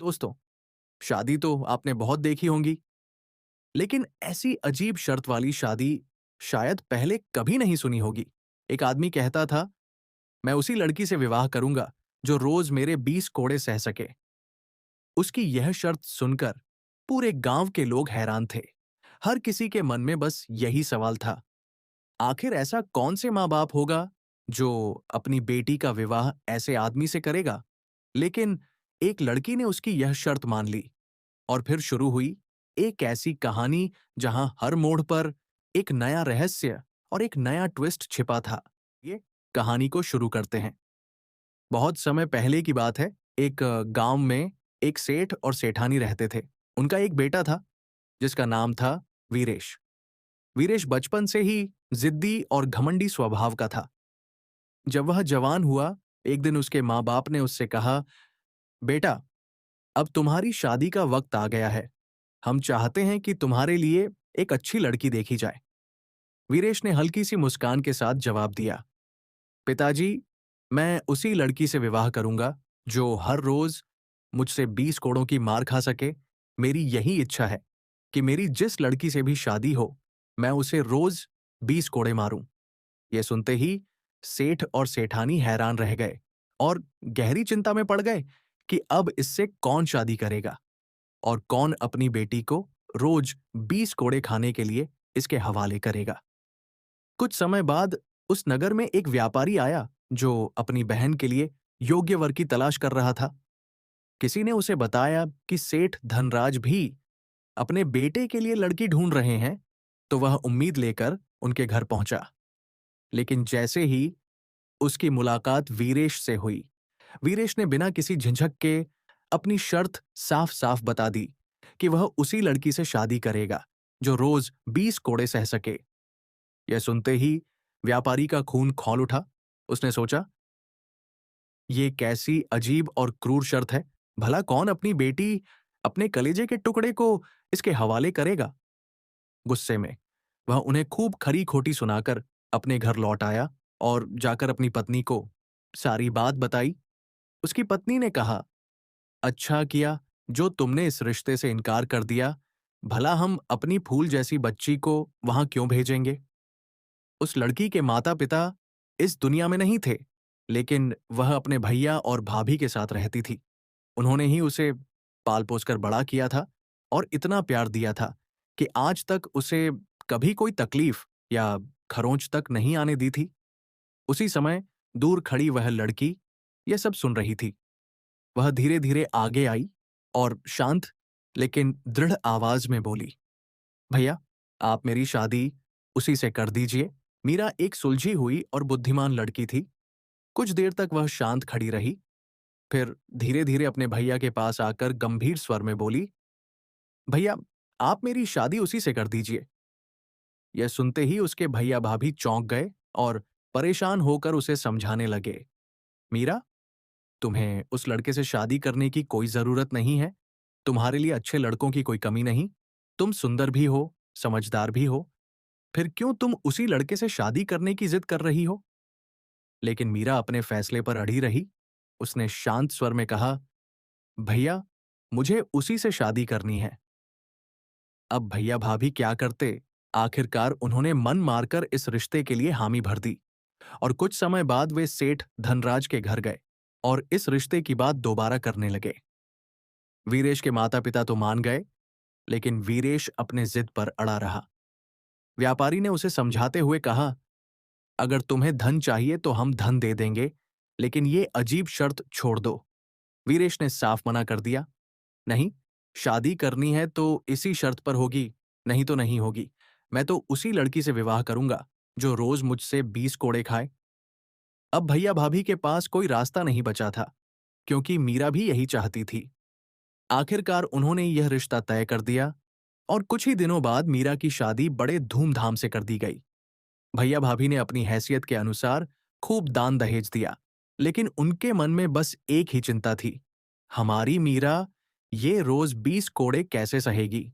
दोस्तों, शादी तो आपने बहुत देखी होंगी, लेकिन ऐसी अजीब शर्त वाली शादी शायद पहले कभी नहीं सुनी होगी। एक आदमी कहता था, मैं उसी लड़की से विवाह करूंगा जो रोज मेरे 20 कोड़े सह सके। उसकी यह शर्त सुनकर पूरे गांव के लोग हैरान थे। हर किसी के मन में बस यही सवाल था, आखिर ऐसा कौन से माँ बाप होगा जो अपनी बेटी का विवाह ऐसे आदमी से करेगा। लेकिन एक लड़की ने उसकी यह शर्त मान ली। और फिर शुरू हुई एक ऐसी कहानी जहां हर मोड़ पर एक नया रहस्य और एक नया ट्विस्ट छिपा था। ये कहानी को शुरू करते हैं। बहुत समय पहले की बात है। एक गांव में एक सेठ और सेठानी रहते थे। उनका एक बेटा था जिसका नाम था वीरेश। वीरेश बचपन से ही जिद्दी और घमंडी स्वभाव का था। जब वह जवान हुआ, एक दिन उसके माँ बाप ने उससे कहा, बेटा, अब तुम्हारी शादी का वक्त आ गया है। हम चाहते हैं कि तुम्हारे लिए एक अच्छी लड़की देखी जाए। वीरेश ने हल्की सी मुस्कान के साथ जवाब दिया, पिताजी, मैं उसी लड़की से विवाह करूंगा जो हर रोज मुझसे 20 कोड़ों की मार खा सके। मेरी यही इच्छा है कि मेरी जिस लड़की से भी शादी हो, मैं उसे रोज 20 कोड़े मारूं। यह सुनते ही सेठ और सेठानी हैरान रह गए और गहरी चिंता में पड़ गए कि अब इससे कौन शादी करेगा और कौन अपनी बेटी को रोज 20 कोड़े खाने के लिए इसके हवाले करेगा। कुछ समय बाद उस नगर में एक व्यापारी आया जो अपनी बहन के लिए योग्य वर की तलाश कर रहा था। किसी ने उसे बताया कि सेठ धनराज भी अपने बेटे के लिए लड़की ढूंढ रहे हैं, तो वह उम्मीद लेकर उनके घर पहुंचा। लेकिन जैसे ही उसकी मुलाकात वीरेश से हुई, वीरेश ने बिना किसी झिझक के अपनी शर्त साफ साफ बता दी कि वह उसी लड़की से शादी करेगा जो रोज 20 कोड़े सह सके। यह सुनते ही व्यापारी का खून खौल उठा। उसने सोचा, ये कैसी अजीब और क्रूर शर्त है। भला कौन अपनी बेटी अपने कलेजे के टुकड़े को इसके हवाले करेगा। गुस्से में वह उन्हें खूब खरी खोटी सुनाकर अपने घर लौट आया और जाकर अपनी पत्नी को सारी बात बताई। उसकी पत्नी ने कहा, अच्छा किया जो तुमने इस रिश्ते से इनकार कर दिया। भला हम अपनी फूल जैसी बच्ची को वहां क्यों भेजेंगे। उस लड़की के माता पिता इस दुनिया में नहीं थे, लेकिन वह अपने भैया और भाभी के साथ रहती थी। उन्होंने ही उसे पाल पोस कर बड़ा किया था और इतना प्यार दिया था कि आज तक उसे कभी कोई तकलीफ या खरोंच तक नहीं आने दी थी। उसी समय दूर खड़ी वह लड़की यह सब सुन रही थी। वह धीरे धीरे आगे आई और शांत लेकिन दृढ़ आवाज में बोली, भैया, आप मेरी शादी उसी से कर दीजिए। मीरा एक सुलझी हुई और बुद्धिमान लड़की थी। कुछ देर तक वह शांत खड़ी रही, फिर धीरे धीरे अपने भैया के पास आकर गंभीर स्वर में बोली, भैया, आप मेरी शादी उसी से कर दीजिए। यह सुनते ही उसके भैया भाभी चौंक गए और परेशान होकर उसे समझाने लगे, मीरा, तुम्हें उस लड़के से शादी करने की कोई जरूरत नहीं है। तुम्हारे लिए अच्छे लड़कों की कोई कमी नहीं। तुम सुंदर भी हो, समझदार भी हो। फिर क्यों तुम उसी लड़के से शादी करने की जिद कर रही हो। लेकिन मीरा अपने फैसले पर अड़ी रही। उसने शांत स्वर में कहा, भैया, मुझे उसी से शादी करनी है। अब भैया भाभी क्या करते। आखिरकार उन्होंने मन मारकर इस रिश्ते के लिए हामी भर दी और कुछ समय बाद वे सेठ धनराज के घर गए और इस रिश्ते की बात दोबारा करने लगे। वीरेश के माता पिता तो मान गए, लेकिन वीरेश अपने जिद पर अड़ा रहा। व्यापारी ने उसे समझाते हुए कहा, अगर तुम्हें धन चाहिए तो हम धन दे देंगे, लेकिन ये अजीब शर्त छोड़ दो। वीरेश ने साफ मना कर दिया, नहीं, शादी करनी है तो इसी शर्त पर होगी, नहीं तो नहीं होगी। मैं तो उसी लड़की से विवाह करूंगा जो रोज मुझसे 20 कोड़े खाए। अब भैया भाभी के पास कोई रास्ता नहीं बचा था, क्योंकि मीरा भी यही चाहती थी। आखिरकार उन्होंने यह रिश्ता तय कर दिया और कुछ ही दिनों बाद मीरा की शादी बड़े धूमधाम से कर दी गई। भैया भाभी ने अपनी हैसियत के अनुसार खूब दान दहेज दिया, लेकिन उनके मन में बस एक ही चिंता थी, हमारी मीरा ये रोज 20 कोड़े कैसे सहेगी।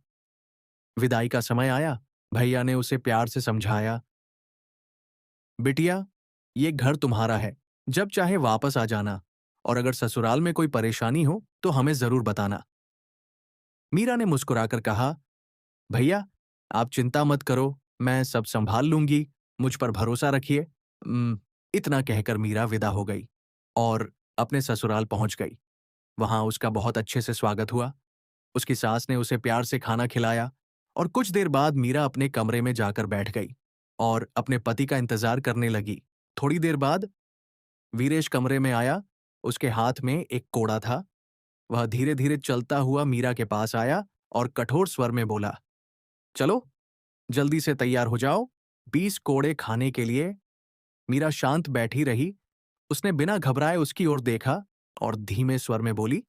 विदाई का समय आया। भैया ने उसे प्यार से समझाया, बिटिया, ये घर तुम्हारा है, जब चाहे वापस आ जाना और अगर ससुराल में कोई परेशानी हो तो हमें जरूर बताना। मीरा ने मुस्कुराकर कहा, भैया, आप चिंता मत करो, मैं सब संभाल लूंगी, मुझ पर भरोसा रखिए। इतना कहकर मीरा विदा हो गई और अपने ससुराल पहुंच गई। वहां उसका बहुत अच्छे से स्वागत हुआ। उसकी सास ने उसे प्यार से खाना खिलाया और कुछ देर बाद मीरा अपने कमरे में जाकर बैठ गई और अपने पति का इंतजार करने लगी। थोड़ी देर बाद वीरेश कमरे में आया। उसके हाथ में एक कोड़ा था। वह धीरे धीरे चलता हुआ मीरा के पास आया और कठोर स्वर में बोला, चलो, जल्दी से तैयार हो जाओ, 20 कोड़े खाने के लिए। मीरा शांत बैठी रही। उसने बिना घबराए उसकी ओर देखा और धीमे स्वर में बोली,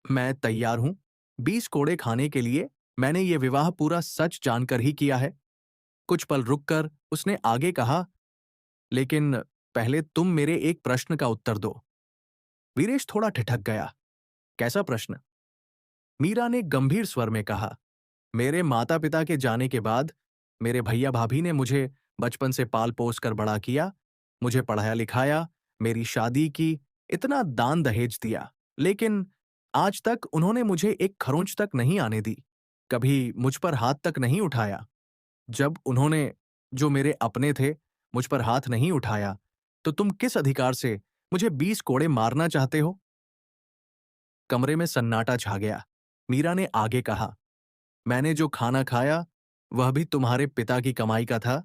मैं तैयार हूं, 20 कोड़े खाने के लिए। मैंने ये विवाह पूरा सच जानकर ही किया है। कुछ पल रुककर उसने आगे कहा, लेकिन पहले तुम मेरे एक प्रश्न का उत्तर दो। वीरेश थोड़ा ठिठक गया। कैसा प्रश्न? मीरा ने गंभीर स्वर में कहा, मेरे माता पिता के जाने के बाद मेरे भैया भाभी ने मुझे बचपन से पाल पोस कर बड़ा किया, मुझे पढ़ाया लिखाया, मेरी शादी की, इतना दान दहेज दिया, लेकिन आज तक उन्होंने मुझे एक खरोंच तक नहीं आने दी, कभी मुझ पर हाथ तक नहीं उठाया। जब उन्होंने, जो मेरे अपने थे, मुझ पर हाथ नहीं उठाया, तो तुम किस अधिकार से मुझे 20 कोड़े मारना चाहते हो? कमरे में सन्नाटा छा गया। मीरा ने आगे कहा, मैंने जो खाना खाया वह भी तुम्हारे पिता की कमाई का था,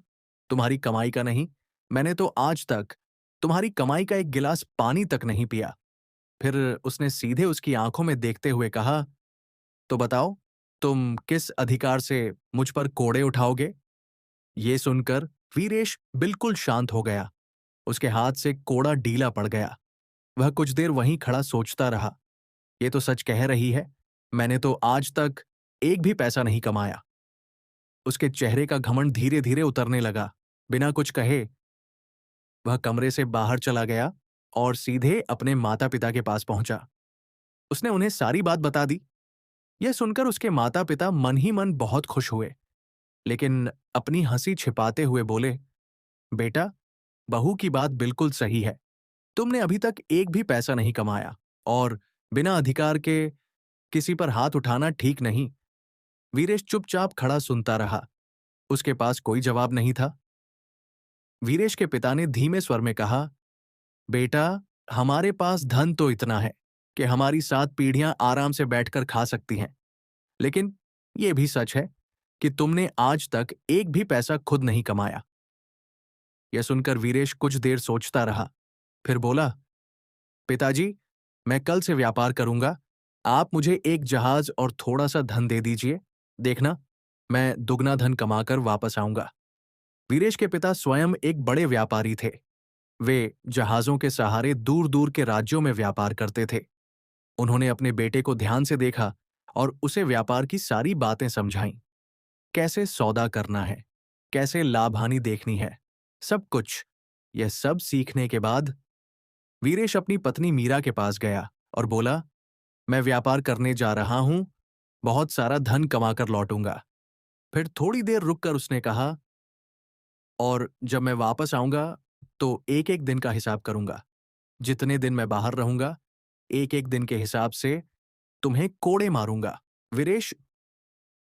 तुम्हारी कमाई का नहीं। मैंने तो आज तक तुम्हारी कमाई का एक गिलास पानी तक नहीं पिया। फिर उसने सीधे उसकी आंखों में देखते हुए कहा, तो बताओ, तुम किस अधिकार से मुझ पर कोड़े उठाओगे? ये सुनकर वीरेश बिल्कुल शांत हो गया। उसके हाथ से कोड़ा ढीला पड़ गया। वह कुछ देर वहीं खड़ा सोचता रहा। ये तो सच कह रही है, मैंने तो आज तक एक भी पैसा नहीं कमाया। उसके चेहरे का घमंड धीरे धीरे उतरने लगा। बिना कुछ कहे वह कमरे से बाहर चला गया और सीधे अपने माता पिता के पास पहुंचा। उसने उन्हें सारी बात बता दी। यह सुनकर उसके माता पिता मन ही मन बहुत खुश हुए, लेकिन अपनी हंसी छिपाते हुए बोले, बेटा, बहू की बात बिल्कुल सही है। तुमने अभी तक एक भी पैसा नहीं कमाया और बिना अधिकार के किसी पर हाथ उठाना ठीक नहीं। वीरेश चुपचाप खड़ा सुनता रहा। उसके पास कोई जवाब नहीं था। वीरेश के पिता ने धीमे स्वर में कहा, बेटा, हमारे पास धन तो इतना है कि हमारी 7 पीढ़ियां आराम से बैठकर खा सकती हैं, लेकिन यह भी सच है कि तुमने आज तक एक भी पैसा खुद नहीं कमाया। यह सुनकर वीरेश कुछ देर सोचता रहा, फिर बोला, पिताजी, मैं कल से व्यापार करूंगा। आप मुझे एक जहाज और थोड़ा सा धन दे दीजिए। देखना, मैं दुगना धन कमाकर वापस आऊंगा। वीरेश के पिता स्वयं एक बड़े व्यापारी थे। वे जहाजों के सहारे दूर दूर के राज्यों में व्यापार करते थे। उन्होंने अपने बेटे को ध्यान से देखा और उसे व्यापार की सारी बातें समझाईं। कैसे सौदा करना है, कैसे लाभ हानि देखनी है, सब कुछ। यह सब सीखने के बाद वीरेश अपनी पत्नी मीरा के पास गया और बोला, मैं व्यापार करने जा रहा हूं, बहुत सारा धन कमाकर लौटूंगा। फिर थोड़ी देर रुककर उसने कहा, और जब मैं वापस आऊंगा तो एक एक दिन का हिसाब करूंगा। जितने दिन मैं बाहर रहूंगा, एक एक दिन के हिसाब से तुम्हें कोड़े मारूंगा। वीरेश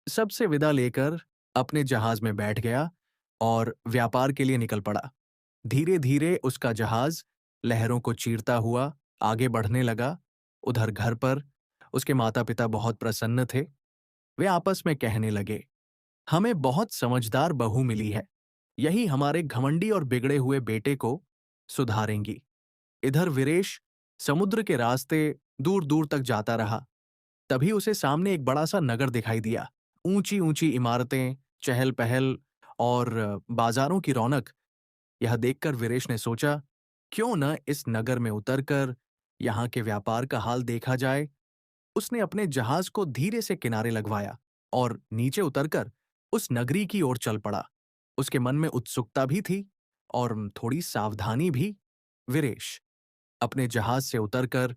सबसे विदा लेकर अपने जहाज में बैठ गया और व्यापार के लिए निकल पड़ा। धीरे धीरे उसका जहाज लहरों को चीरता हुआ आगे बढ़ने लगा। उधर घर पर उसके माता पिता बहुत प्रसन्न थे। वे आपस में कहने लगे, हमें बहुत समझदार बहू मिली है, यही हमारे घमंडी और बिगड़े हुए बेटे को सुधारेंगी। इधर वीरेश समुद्र के रास्ते दूर दूर तक जाता रहा। तभी उसे सामने एक बड़ा सा नगर दिखाई दिया। ऊंची ऊंची इमारतें, चहल पहल और बाजारों की रौनक। यह देखकर वीरेश ने सोचा, क्यों न इस नगर में उतरकर यहाँ के व्यापार का हाल देखा जाए। उसने अपने जहाज को धीरे से किनारे लगवाया और नीचे उतरकर उस नगरी की ओर चल पड़ा। उसके मन में उत्सुकता भी थी और थोड़ी सावधानी भी। वीरेश अपने जहाज से उतरकर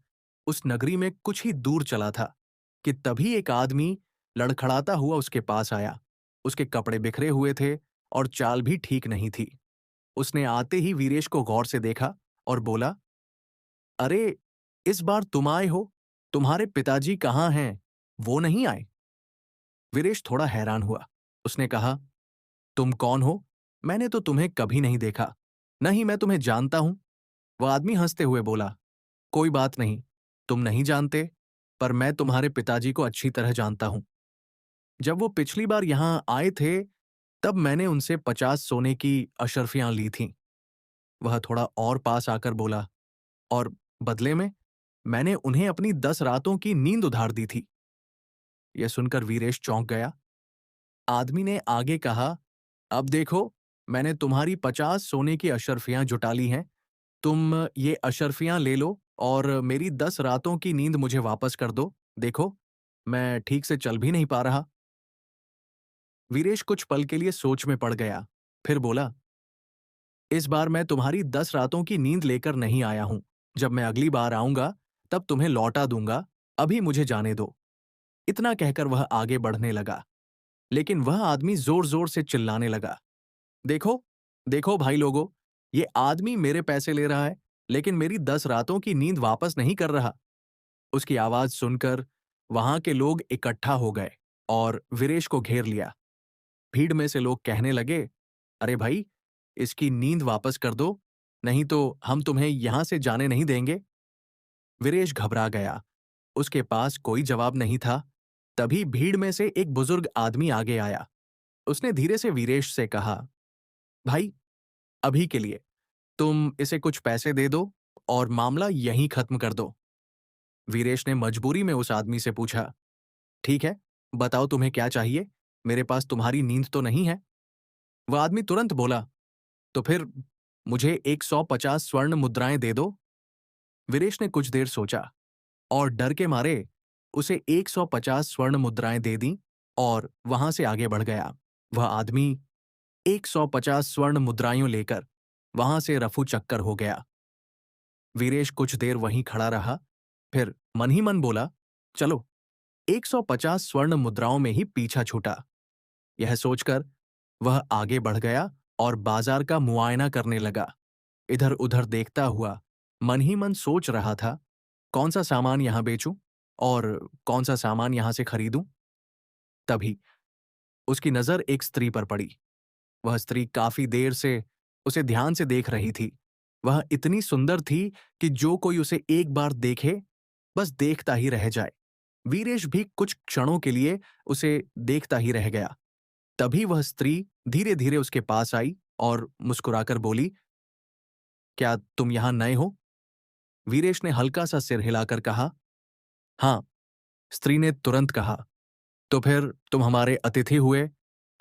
उस नगरी में कुछ ही दूर चला था कि तभी एक आदमी लड़खड़ाता हुआ उसके पास आया। उसके कपड़े बिखरे हुए थे और चाल भी ठीक नहीं थी। उसने आते ही वीरेश को गौर से देखा और बोला, अरे, इस बार तुम आए हो? तुम्हारे पिताजी कहाँ हैं? वो नहीं आए? वीरेश थोड़ा हैरान हुआ। उसने कहा, तुम कौन हो? मैंने तो तुम्हें कभी नहीं देखा। नहीं, मैं तुम्हें जानता हूं। वह आदमी हंसते हुए बोला, कोई बात नहीं, तुम नहीं जानते, पर मैं तुम्हारे पिताजी को अच्छी तरह जानता हूं। जब वो पिछली बार यहां आए थे, तब मैंने उनसे 50 सोने की अशर्फियां ली थीं। वह थोड़ा और पास आकर बोला, और बदले में मैंने उन्हें अपनी 10 रातों की नींद उधार दी थी। यह सुनकर वीरेश चौंक गया। आदमी ने आगे कहा, अब देखो, मैंने तुम्हारी 50 सोने की अशर्फियां जुटा ली हैं। तुम ये अशर्फियां ले लो और मेरी 10 रातों की नींद मुझे वापस कर दो। देखो, मैं ठीक से चल भी नहीं पा रहा। वीरेश कुछ पल के लिए सोच में पड़ गया। फिर बोला, इस बार मैं तुम्हारी 10 रातों की नींद लेकर नहीं आया हूं। जब मैं अगली बार आऊंगा, तब तुम्हें लौटा दूंगा। अभी मुझे जाने दो। इतना कहकर वह आगे बढ़ने लगा, लेकिन वह आदमी जोर जोर से चिल्लाने लगा, देखो, देखो भाई लोगों, ये आदमी मेरे पैसे ले रहा है, लेकिन मेरी 10 रातों की नींद वापस नहीं कर रहा। उसकी आवाज सुनकर वहां के लोग इकट्ठा हो गए और वीरेश को घेर लिया। भीड़ में से लोग कहने लगे, अरे भाई, इसकी नींद वापस कर दो, नहीं तो हम तुम्हें यहां से जाने नहीं देंगे। वीरेश घबरा गया। उसके पास कोई जवाब नहीं था। तभी भीड़ में से एक बुजुर्ग आदमी आगे आया। उसने धीरे से वीरेश से कहा, भाई, अभी के लिए तुम इसे कुछ पैसे दे दो और मामला यहीं खत्म कर दो। वीरेश ने मजबूरी में उस आदमी से पूछा, ठीक है, बताओ तुम्हें क्या चाहिए? मेरे पास तुम्हारी नींद तो नहीं है। वह आदमी तुरंत बोला, तो फिर मुझे 150 स्वर्ण मुद्राएं दे दो। वीरेश ने कुछ देर सोचा और डर के मारे उसे 150 स्वर्ण मुद्राएं दे दी और वहां से आगे बढ़ गया। वह आदमी 150 स्वर्ण मुद्राएं लेकर वहां से रफू चक्कर हो गया। वीरेश कुछ देर वहीं खड़ा रहा, फिर मन ही मन बोला, चलो, 150 स्वर्ण मुद्राओं में ही पीछा छूटा। यह सोचकर वह आगे बढ़ गया और बाजार का मुआयना करने लगा। इधर उधर देखता हुआ मन ही मन सोच रहा था, कौन सा सामान यहां बेचूं और कौन सा सामान यहां से खरीदूं। तभी उसकी नजर एक स्त्री पर पड़ी। वह स्त्री काफी देर से उसे ध्यान से देख रही थी। वह इतनी सुंदर थी कि जो कोई उसे एक बार देखे, बस देखता ही रह जाए। वीरेश भी कुछ क्षणों के लिए उसे देखता ही रह गया। तभी वह स्त्री धीरे धीरे उसके पास आई और मुस्कुराकर बोली, क्या तुम यहां नए हो? वीरेश ने हल्का सा सिर हिलाकर कहा, हां। स्त्री ने तुरंत कहा, तो फिर तुम हमारे अतिथि हुए।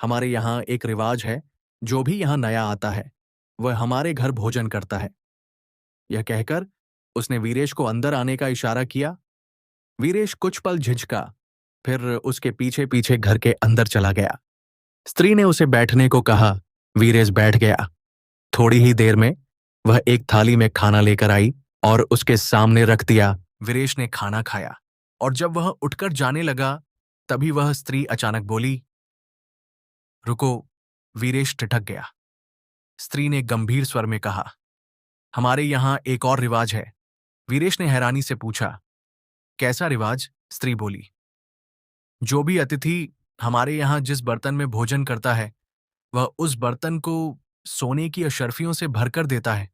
हमारे यहाँ एक रिवाज है, जो भी यहाँ नया आता है वह हमारे घर भोजन करता है। यह कहकर उसने वीरेश को अंदर आने का इशारा किया। वीरेश कुछ पल झिझका, फिर उसके पीछे पीछे घर के अंदर चला गया। स्त्री ने उसे बैठने को कहा। वीरेश बैठ गया। थोड़ी ही देर में वह एक थाली में खाना लेकर आई और उसके सामने रख दिया। वीरेश ने खाना खाया और जब वह उठकर जाने लगा, तभी वह स्त्री अचानक बोली, रुको। वीरेश ठिठक गया। स्त्री ने गंभीर स्वर में कहा, हमारे यहां एक और रिवाज है। वीरेश ने हैरानी से पूछा, कैसा रिवाज? स्त्री बोली, जो भी अतिथि हमारे यहां जिस बर्तन में भोजन करता है, वह उस बर्तन को सोने की अशर्फियों से भरकर देता है।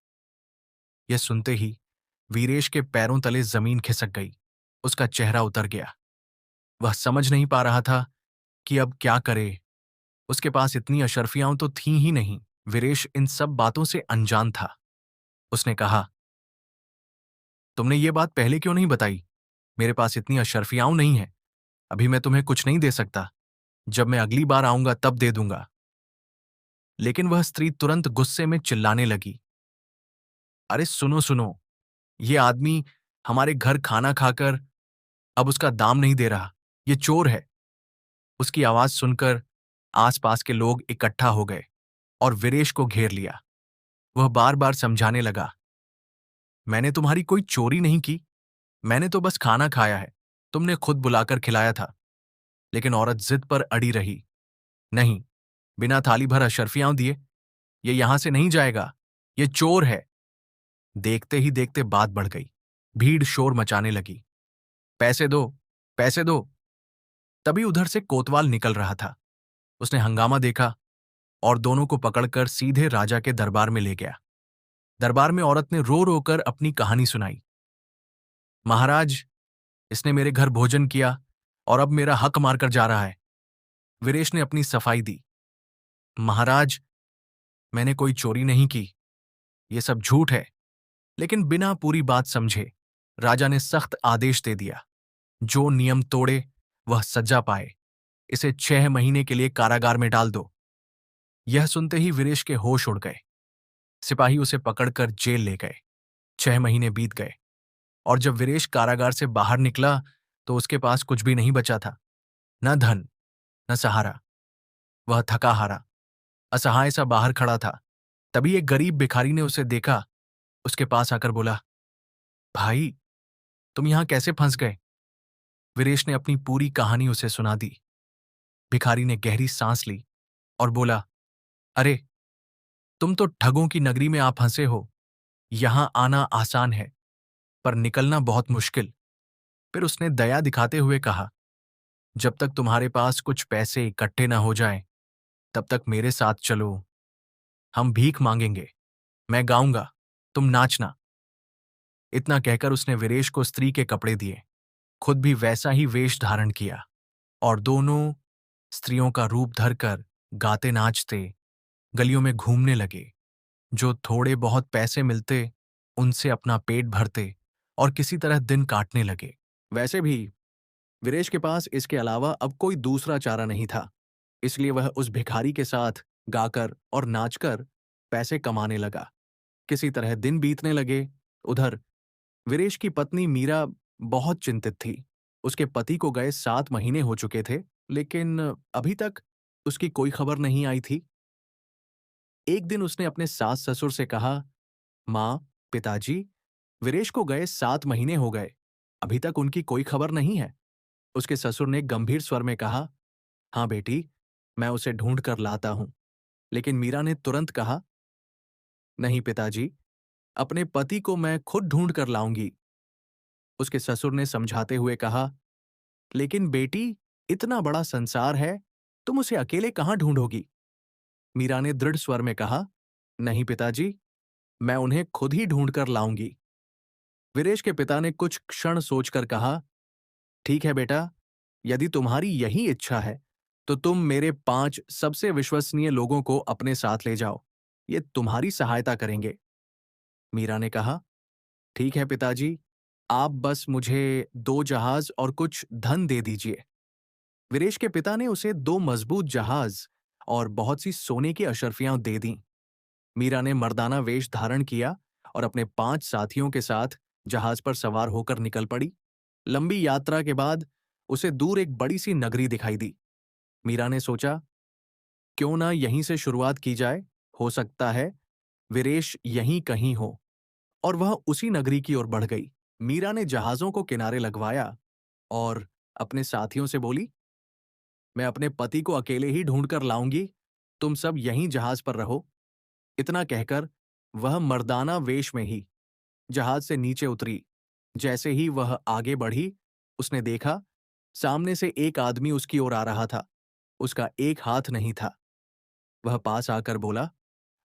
यह सुनते ही वीरेश के पैरों तले जमीन खिसक गई। उसका चेहरा उतर गया। वह समझ नहीं पा रहा था कि अब क्या करे। उसके पास इतनी अशर्फियां तो थीं ही नहीं। वीरेश इन सब बातों से अनजान था। उसने कहा, तुमने ये बात पहले क्यों नहीं बताई? मेरे पास इतनी अशर्फियां नहीं है। अभी मैं तुम्हें कुछ नहीं दे सकता। जब मैं अगली बार आऊंगा तब दे दूंगा। लेकिन वह स्त्री तुरंत गुस्से में चिल्लाने लगी, अरे सुनो सुनो, ये आदमी हमारे घर खाना खाकर अब उसका दाम नहीं दे रहा। ये चोर है। उसकी आवाज सुनकर आसपास के लोग इकट्ठा हो गए और वीरेश को घेर लिया। वह बार बार समझाने लगा, मैंने तुम्हारी कोई चोरी नहीं की। मैंने तो बस खाना खाया है। तुमने खुद बुलाकर खिलाया था। लेकिन औरत जिद पर अड़ी रही, नहीं, बिना थाली भर अशर्फियां दिए ये यहां से नहीं जाएगा। ये चोर है। देखते ही देखते बात बढ़ गई। भीड़ शोर मचाने लगी। पैसे दो, पैसे दो। तभी उधर से कोतवाल निकल रहा था। उसने हंगामा देखा और दोनों को पकड़कर सीधे राजा के दरबार में ले गया। दरबार में औरत ने रो रो कर अपनी कहानी सुनाई। महाराज, इसने मेरे घर भोजन किया और अब मेरा हक मारकर जा रहा है। वीरेश ने अपनी सफाई दी। महाराज, मैंने कोई चोरी नहीं की, ये सब झूठ है। लेकिन बिना पूरी बात समझे राजा ने सख्त आदेश दे दिया, जो नियम तोड़े वह सजा पाए। इसे 6 महीने के लिए कारागार में डाल दो। यह सुनते ही वीरेश के होश उड़ गए। सिपाही उसे पकड़कर जेल ले गए। 6 महीने बीत गए और जब वीरेश कारागार से बाहर निकला तो उसके पास कुछ भी नहीं बचा था। न धन, न सहारा। वह थका हारा, असहाय सा बाहर खड़ा था। तभी एक गरीब भिखारी ने उसे देखा। उसके पास आकर बोला, भाई, तुम यहां कैसे फंस गए? वीरेश ने अपनी पूरी कहानी उसे सुना दी। भिखारी ने गहरी सांस ली और बोला, अरे, तुम तो ठगों की नगरी में आ फंसे हो। यहां आना आसान है, पर निकलना बहुत मुश्किल। फिर उसने दया दिखाते हुए कहा, जब तक तुम्हारे पास कुछ पैसे इकट्ठे ना हो जाएं, तब तक मेरे साथ चलो। हम भीख मांगेंगे, मैं गाऊंगा, तुम नाचना। इतना कहकर उसने वीरेश को स्त्री के कपड़े दिए, खुद भी वैसा ही वेश धारण किया और दोनों स्त्रियों का रूप धरकर गाते नाचते गलियों में घूमने लगे। जो थोड़े बहुत पैसे मिलते उनसे अपना पेट भरते और किसी तरह दिन काटने लगे। वैसे भी वीरेश के पास इसके अलावा अब कोई दूसरा चारा नहीं था, इसलिए वह उस भिखारी के साथ गाकर और नाचकर पैसे कमाने लगा। किसी तरह दिन बीतने लगे। उधर वीरेश की पत्नी मीरा बहुत चिंतित थी। उसके पति को गए 7 महीने हो चुके थे, लेकिन अभी तक उसकी कोई खबर नहीं आई थी। एक दिन उसने अपने सास ससुर से कहा, माँ, पिताजी, वीरेश को गए 7 महीने हो गए, अभी तक उनकी कोई खबर नहीं है। उसके ससुर ने गंभीर स्वर में कहा, हाँ बेटी, मैं उसे ढूंढ कर लाता हूं। लेकिन मीरा ने तुरंत कहा, नहीं पिताजी, अपने पति को मैं खुद ढूंढ कर लाऊंगी। उसके ससुर ने समझाते हुए कहा, लेकिन बेटी, इतना बड़ा संसार है, तुम उसे अकेले कहां ढूंढोगी? मीरा ने दृढ़ स्वर में कहा, नहीं पिताजी, मैं उन्हें खुद ही ढूंढ कर लाऊंगी। वीरेश के पिता ने कुछ क्षण सोचकर कहा, ठीक है बेटा, यदि तुम्हारी यही इच्छा है, तो तुम मेरे 5 सबसे विश्वसनीय लोगों को अपने साथ ले जाओ। ये तुम्हारी सहायता करेंगे। मीरा ने कहा, ठीक है पिताजी, आप बस मुझे 2 जहाज और कुछ धन दे दीजिए। वीरेश के पिता ने उसे 2 मजबूत जहाज और बहुत सी सोने की अशर्फियां दे दीं। मीरा ने मर्दाना वेश धारण किया और अपने 5 साथियों के साथ जहाज पर सवार होकर निकल पड़ी। लंबी यात्रा के बाद उसे दूर एक बड़ी सी नगरी दिखाई दी। मीरा ने सोचा, क्यों ना यहीं से शुरुआत की जाए, हो सकता है वीरेश यहीं कहीं हो। और वह उसी नगरी की ओर बढ़ गई। मीरा ने जहाजों को किनारे लगवाया और अपने साथियों से बोली, मैं अपने पति को अकेले ही ढूंढ कर लाऊंगी, तुम सब यहीं जहाज पर रहो। इतना कहकर वह मर्दाना वेश में ही जहाज से नीचे उतरी। जैसे ही वह आगे बढ़ी, उसने देखा, सामने से एक आदमी उसकी ओर आ रहा था। उसका एक हाथ नहीं था। वह पास आकर बोला,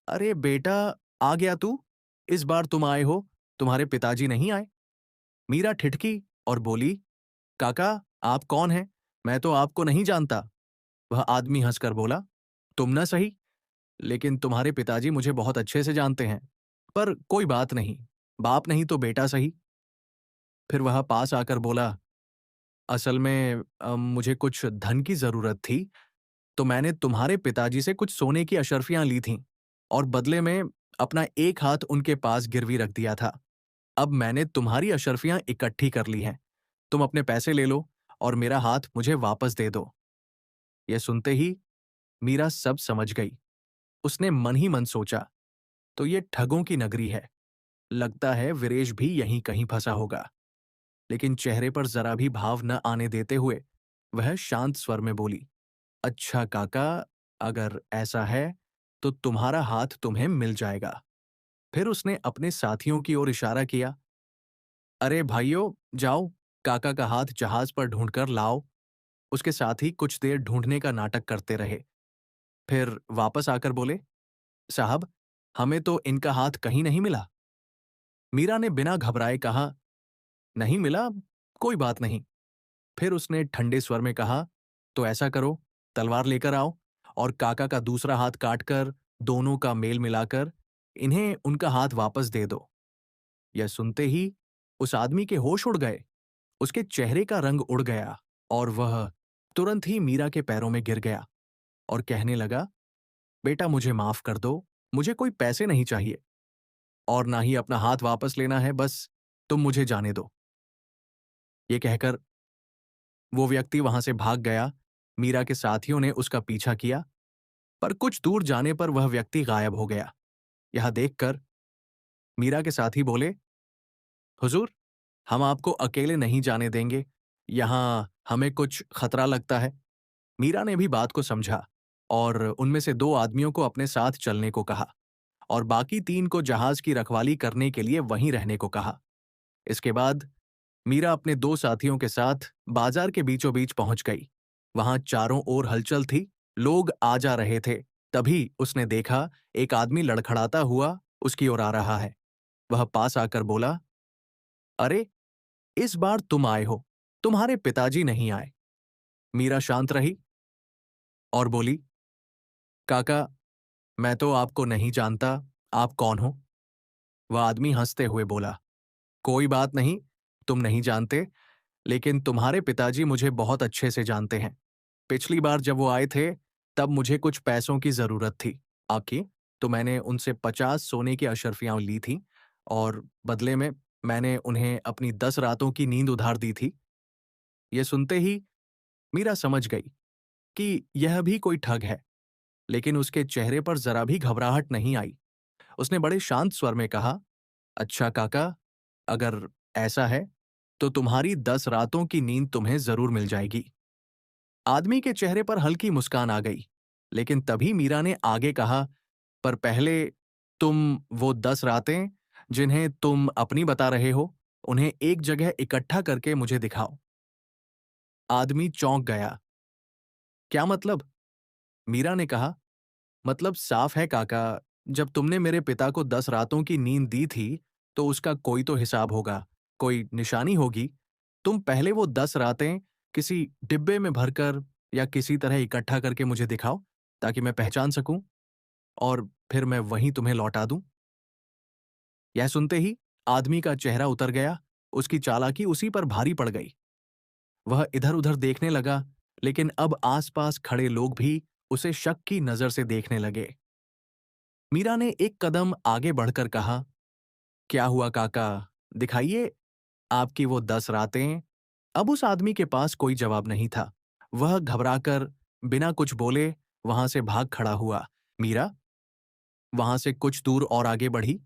अरे बेटा, आ गया तू? इस बार तुम आए हो, तुम्हारे पिताजी नहीं आए? मीरा ठिठकी और बोली, काका, आप कौन हैं? मैं तो आपको नहीं जानता। वह आदमी हंसकर बोला, तुम ना सही, लेकिन तुम्हारे पिताजी मुझे बहुत अच्छे से जानते हैं। पर कोई बात नहीं, बाप नहीं तो बेटा सही। फिर वह पास आकर बोला, असल में मुझे कुछ धन की जरूरत थी, तो मैंने तुम्हारे पिताजी से कुछ सोने की अशर्फियां ली थीं और बदले में अपना एक हाथ उनके पास गिरवी रख दिया था। अब मैंने तुम्हारी अशर्फियां इकट्ठी कर ली हैं। तुम अपने पैसे ले लो और मेरा हाथ मुझे वापस दे दो। यह सुनते ही मीरा सब समझ गई। उसने मन ही मन सोचा, तो ये ठगों की नगरी है। लगता है वीरेश भी यहीं कहीं फंसा होगा। लेकिन चेहरे पर जरा भी भाव न आने देते हुए वह शांत स्वर में बोली, अच्छा काका, अगर ऐसा है तो तुम्हारा हाथ तुम्हें मिल जाएगा। फिर उसने अपने साथियों की ओर इशारा किया। अरे भाइयों, जाओ, काका का हाथ जहाज पर ढूंढकर लाओ। उसके साथ ही कुछ देर ढूंढने का नाटक करते रहे। फिर वापस आकर बोले, साहब, हमें तो इनका हाथ कहीं नहीं मिला। मीरा ने बिना घबराए कहा, नहीं मिला, कोई बात नहीं। फिर उसने ठंडे स्वर में कहा, तो ऐसा करो, तलवार लेकर आओ और काका का दूसरा हाथ काटकर दोनों का मेल मिलाकर इन्हें उनका हाथ वापस दे दो। यह सुनते ही उस आदमी के होश उड़ गए। उसके चेहरे का रंग उड़ गया और वह तुरंत ही मीरा के पैरों में गिर गया और कहने लगा, बेटा मुझे माफ कर दो, मुझे कोई पैसे नहीं चाहिए और ना ही अपना हाथ वापस लेना है, बस तुम मुझे जाने दो। ये कहकर वो व्यक्ति वहां से भाग गया। मीरा के साथियों ने उसका पीछा किया, पर कुछ दूर जाने पर वह व्यक्ति गायब हो गया। यह देखकर मीरा के साथी बोले, हुजूर, हम आपको अकेले नहीं जाने देंगे, यहां हमें कुछ खतरा लगता है। मीरा ने भी बात को समझा और उनमें से 2 आदमियों को अपने साथ चलने को कहा और बाकी 3 को जहाज की रखवाली करने के लिए वहीं रहने को कहा। इसके बाद मीरा अपने 2 साथियों के साथ बाजार के बीचों बीच पहुंच गई। वहां चारों ओर हलचल थी, लोग आ जा रहे थे। तभी उसने देखा एक आदमी लड़खड़ाता हुआ उसकी ओर आ रहा है। वह पास आकर बोला, अरे, इस बार तुम आए हो, तुम्हारे पिताजी नहीं आए। मीरा शांत रही और बोली, काका, मैं तो आपको नहीं जानता, आप कौन हो? वह आदमी हंसते हुए बोला, कोई बात नहीं, तुम नहीं जानते, लेकिन तुम्हारे पिताजी मुझे बहुत अच्छे से जानते हैं। पिछली बार जब वो आए थे, तब मुझे कुछ पैसों की जरूरत थी आपकी, तो मैंने उनसे 50 सोने की अशर्फियां ली थी और बदले में मैंने उन्हें अपनी 10 रातों की नींद उधार दी थी। ये सुनते ही मीरा समझ गई कि यह भी कोई ठग है, लेकिन उसके चेहरे पर जरा भी घबराहट नहीं आई। उसने बड़े शांत स्वर में कहा, अच्छा काका, अगर ऐसा है तो तुम्हारी 10 रातों की नींद तुम्हें जरूर मिल जाएगी। आदमी के चेहरे पर हल्की मुस्कान आ गई, लेकिन तभी मीरा ने आगे कहा, पर पहले तुम वो 10 रातें जिन्हें तुम अपनी बता रहे हो, उन्हें एक जगह इकट्ठा करके मुझे दिखाओ। आदमी चौंक गया। क्या मतलब? मीरा ने कहा, मतलब साफ है काका, जब तुमने मेरे पिता को 10 रातों की नींद दी थी, तो उसका कोई तो हिसाब होगा, कोई निशानी होगी। तुम पहले वो 10 रातें किसी डिब्बे में भरकर या किसी तरह इकट्ठा करके मुझे दिखाओ, ताकि मैं पहचान सकूं और फिर मैं वहीं तुम्हें लौटा दूं। यह सुनते ही आदमी का चेहरा उतर गया, उसकी चालाकी उसी पर भारी पड़ गई। वह इधर-उधर देखने लगा, लेकिन अब आसपास खड़े लोग भी उसे शक की नजर से देखने लगे। मीरा ने एक कदम आगे बढ़कर कहा, क्या हुआ काका, दिखाइए आपकी वो 10 रातें। अब उस आदमी के पास कोई जवाब नहीं था। वह घबराकर बिना कुछ बोले वहां से भाग खड़ा हुआ। मीरा वहां से कुछ दूर और आगे बढ़ी।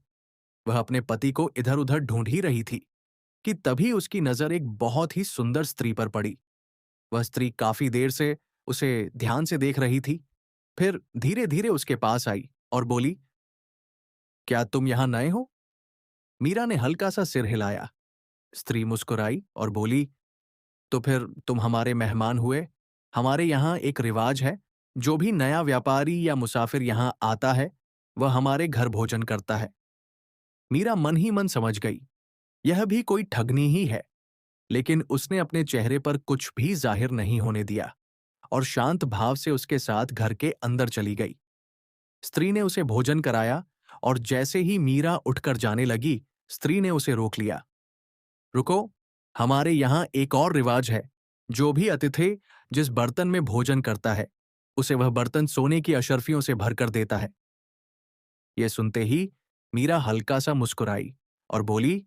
वह अपने पति को इधर उधर ढूंढ ही रही थी कि तभी उसकी नजर एक बहुत ही सुंदर स्त्री पर पड़ी। वह स्त्री काफी देर से उसे ध्यान से देख रही थी, फिर धीरे धीरे उसके पास आई और बोली, क्या तुम यहां नए हो? मीरा ने हल्का सा सिर हिलाया। स्त्री मुस्कुराई और बोली, तो फिर तुम हमारे मेहमान हुए। हमारे यहाँ एक रिवाज है, जो भी नया व्यापारी या मुसाफिर यहाँ आता है, वह हमारे घर भोजन करता है। मीरा मन ही मन समझ गई, यह भी कोई ठगनी ही है, लेकिन उसने अपने चेहरे पर कुछ भी जाहिर नहीं होने दिया और शांत भाव से उसके साथ घर के अंदर चली गई। स्त्री ने उसे भोजन कराया और जैसे ही मीरा उठकर जाने लगी, स्त्री ने उसे रोक लिया। रुको, हमारे यहाँ एक और रिवाज है। जो भी अतिथि जिस बर्तन में भोजन करता है, उसे वह बर्तन सोने की अशर्फियों से भरकर देता है। यह सुनते ही मीरा हल्का सा मुस्कुराई और बोली,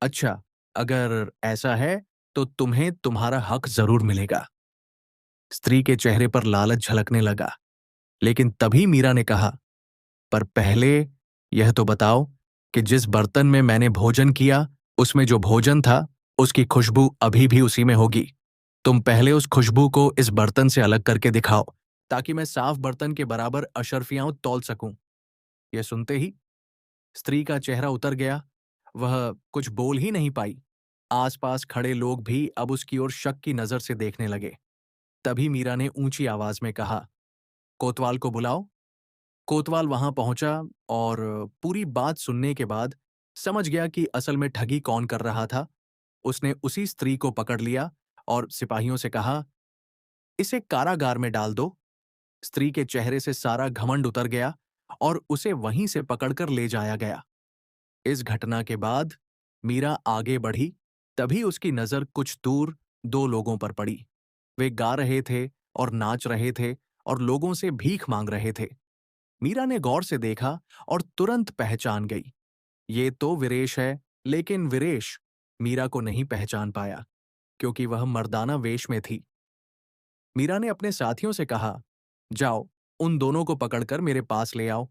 अच्छा, अगर ऐसा है तो तुम्हें तुम्हारा हक जरूर मिलेगा। स्त्री के चेहरे पर लालच झलकने लगा, लेकिन तभी मीरा ने कहा, पर पहले यह तो बताओ कि जिस बर्तन में मैंने भोजन किया, उसमें जो भोजन था, उसकी खुशबू अभी भी उसी में होगी। तुम पहले उस खुशबू को इस बर्तन से अलग करके दिखाओ, ताकि मैं साफ बर्तन के बराबर अशर्फियां तौल सकूं। यह सुनते ही स्त्री का चेहरा उतर गया। वह कुछ बोल ही नहीं पाई। आसपास खड़े लोग भी अब उसकी ओर शक की नजर से देखने लगे। तभी मीरा ने ऊंची आवाज में कहा, कोतवाल को बुलाओ। कोतवाल वहां पहुंचा और पूरी बात सुनने के बाद समझ गया कि असल में ठगी कौन कर रहा था। उसने उसी स्त्री को पकड़ लिया और सिपाहियों से कहा, इसे कारागार में डाल दो। स्त्री के चेहरे से सारा घमंड उतर गया और उसे वहीं से पकड़कर ले जाया गया। इस घटना के बाद मीरा आगे बढ़ी। तभी उसकी नजर कुछ दूर दो लोगों पर पड़ी। वे गा रहे थे और नाच रहे थे और लोगों से भीख मांग रहे थे। मीरा ने गौर से देखा और तुरंत पहचान गई। ये तो वीरेश है, लेकिन वीरेश मीरा को नहीं पहचान पाया क्योंकि वह मर्दाना वेश में थी। मीरा ने अपने साथियों से कहा, जाओ, उन दोनों को पकड़कर मेरे पास ले आओ।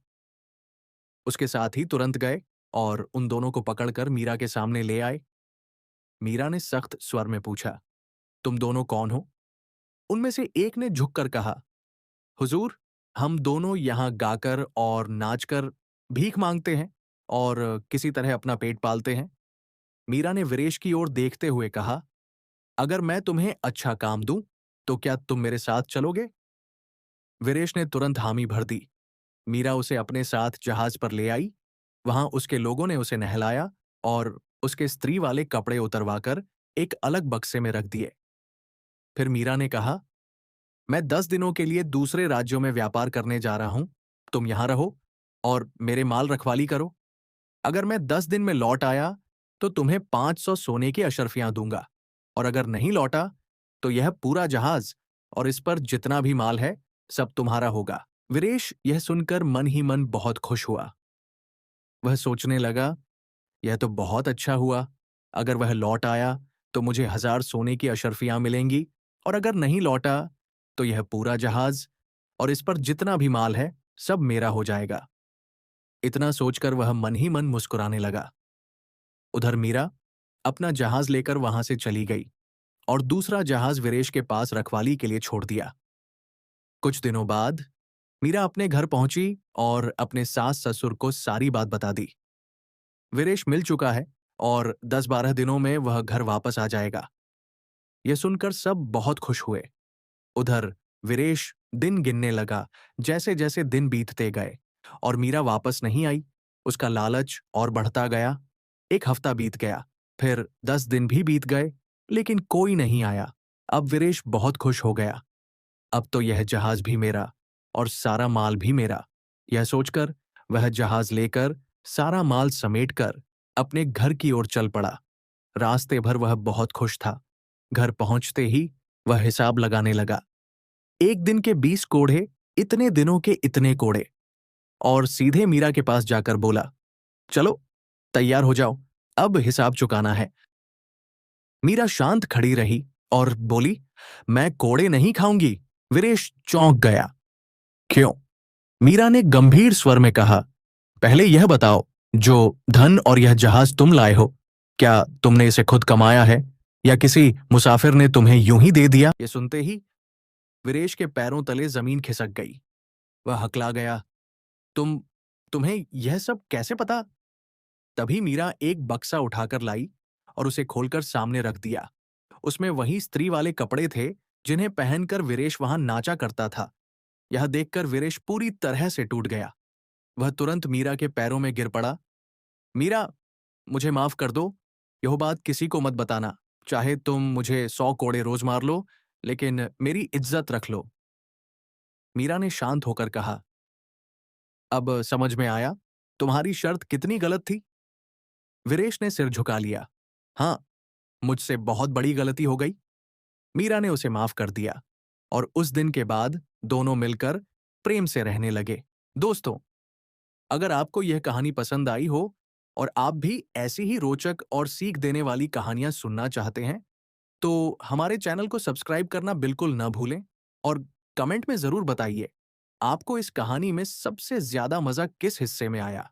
उसके साथी तुरंत गए और उन दोनों को पकड़कर मीरा के सामने ले आए। मीरा ने सख्त स्वर में पूछा, तुम दोनों कौन हो? उनमें से एक ने झुककर कहा, हुजूर, हम दोनों यहाँ गाकर और नाचकर भीख मांगते हैं और किसी तरह अपना पेट पालते हैं। मीरा ने वीरेश की ओर देखते हुए कहा, अगर मैं तुम्हें अच्छा काम दूं, तो क्या तुम मेरे साथ चलोगे? वीरेश ने तुरंत हामी भर दी। मीरा उसे अपने साथ जहाज पर ले आई। वहां उसके लोगों ने उसे नहलाया और उसके स्त्री वाले कपड़े उतरवाकर एक अलग बक्से में रख दिए। फिर मीरा ने कहा, मैं 10 दिनों के लिए दूसरे राज्यों में व्यापार करने जा रहा हूं। तुम यहां रहो और मेरे माल रखवाली करो। अगर मैं 10 दिन में लौट आया तो तुम्हें 500 सोने की अशर्फियां दूंगा, और अगर नहीं लौटा तो यह पूरा जहाज और इस पर जितना भी माल है सब तुम्हारा होगा। वीरेश यह सुनकर मन ही मन बहुत खुश हुआ। वह सोचने लगा, यह तो बहुत अच्छा हुआ। अगर वह लौट आया तो मुझे 1000 सोने की अशर्फियां मिलेंगी, और अगर नहीं लौटा तो यह पूरा जहाज और इस पर जितना भी माल है सब मेरा हो जाएगा। इतना सोचकर वह मन ही मन मुस्कुराने लगा। उधर मीरा अपना जहाज लेकर वहां से चली गई और दूसरा जहाज वीरेश के पास रखवाली के लिए छोड़ दिया। कुछ दिनों बाद मीरा अपने घर पहुंची और अपने सास ससुर को सारी बात बता दी। वीरेश मिल चुका है और 10-12 दिनों में वह घर वापस आ जाएगा। यह सुनकर सब बहुत खुश हुए। उधर वीरेश दिन गिनने लगा। जैसे जैसे दिन बीतते गए और मीरा वापस नहीं आई, उसका लालच और बढ़ता गया। एक हफ्ता बीत गया, फिर 10 दिन भी बीत गए, लेकिन कोई नहीं आया। अब वीरेश बहुत खुश हो गया। अब तो यह जहाज भी मेरा और सारा माल भी मेरा। यह सोचकर वह जहाज लेकर सारा माल समेटकर अपने घर की ओर चल पड़ा। रास्ते भर वह बहुत खुश था। घर पहुंचते ही वह हिसाब लगाने लगा। एक दिन के 20 कोड़े, इतने दिनों के इतने कोड़े। और सीधे मीरा के पास जाकर बोला, चलो तैयार हो जाओ, अब हिसाब चुकाना है। मीरा शांत खड़ी रही और बोली, मैं कोड़े नहीं खाऊंगी। वीरेश चौंक गया। क्यों? मीरा ने गंभीर स्वर में कहा, पहले यह बताओ, जो धन और यह जहाज तुम लाए हो, क्या तुमने इसे खुद कमाया है या किसी मुसाफिर ने तुम्हें यूं ही दे दिया? ये सुनते ही वीरेश के पैरों तले जमीन खिसक गई। वह हकला गया, तुम तुम्हें यह सब कैसे पता? तभी मीरा एक बक्सा उठाकर लाई और उसे खोलकर सामने रख दिया। उसमें वही स्त्री वाले कपड़े थे जिन्हें पहनकर वीरेश वहां नाचा करता था। यह देखकर वीरेश पूरी तरह से टूट गया। वह तुरंत मीरा के पैरों में गिर पड़ा। मीरा, मुझे माफ कर दो। यह बात किसी को मत बताना। चाहे तुम मुझे 100 कोड़े रोज मार लो, लेकिन मेरी इज्जत रख लो। मीरा ने शांत होकर कहा, अब समझ में आया तुम्हारी शर्त कितनी गलत थी। वीरेश ने सिर झुका लिया। हाँ, मुझसे बहुत बड़ी गलती हो गई। मीरा ने उसे माफ कर दिया और उस दिन के बाद दोनों मिलकर प्रेम से रहने लगे। दोस्तों, अगर आपको यह कहानी पसंद आई हो और आप भी ऐसी ही रोचक और सीख देने वाली कहानियां सुनना चाहते हैं, तो हमारे चैनल को सब्सक्राइब करना बिल्कुल न भूलें और कमेंट में जरूर बताइए, आपको इस कहानी में सबसे ज्यादा मजा किस हिस्से में आया।